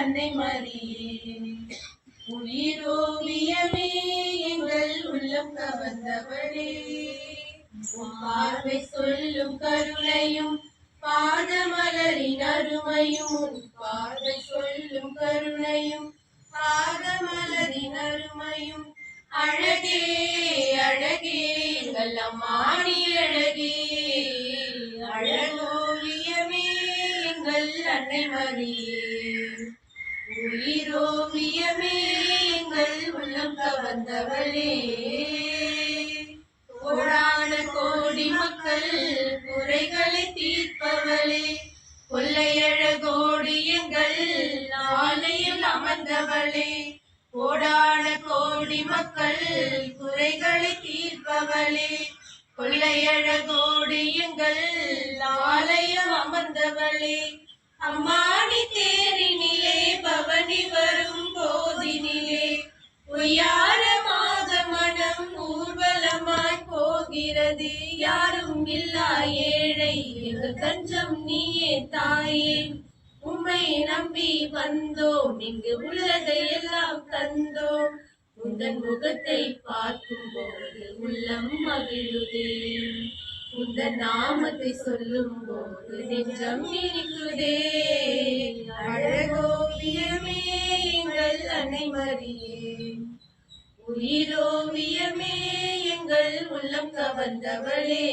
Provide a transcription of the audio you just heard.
அன்னை மரியே. உயிரோவியமே எங்கள் உள்ளம் கவர்ந்தவளே, பார்வை சொல்லும் கருணையும் பாதமலரின் அருமையும், பார்வை சொல்லும் கருணையும் பாதமலரின் அருமையும், அழகே அழகே எங்கள் அம்மாடி அழகே, அழகோவியமே எங்கள் அன்னை மரியே. உயிரோவியமே எங்கள் உள்ளம் கவர்ந்தவளே, கோடான கோடி மக்கள் குறைகளை தீர்ப்பவளே, கொள்ளையழகோடு எங்கள் ஆலயம் அமர்ந்தவளே, கோடான கோடி மக்கள் குறைகளை தீர்ப்பவளே, கொள்ளையழகோடு எங்கள் ஆலயம் அமர்ந்தவளே, அம்மாடி தேரினிலே பவனி வரும் போதினிலே, உய்யாரமாக மனம் ஊர்வலமாய் போகிறது, யாரும் இல்லா ஏழை எங்கள் தஞ்சம் நீயே தாயே, உம்மை நம்பி வந்தோம் இங்கு உள்ளதை எல்லாம் தந்தோம், உந்தன் முகத்தை பார்க்கும் போது உள்ளம் மகிழுதே, உந்தன் நாமத்தை சொல்லும் போது நெஞ்சம் இனிக்குதே, அழகோவியமே எங்கள் அன்னை மரியே. உயிரோவியமே எங்கள் உள்ளம் கவர்ந்தவளே.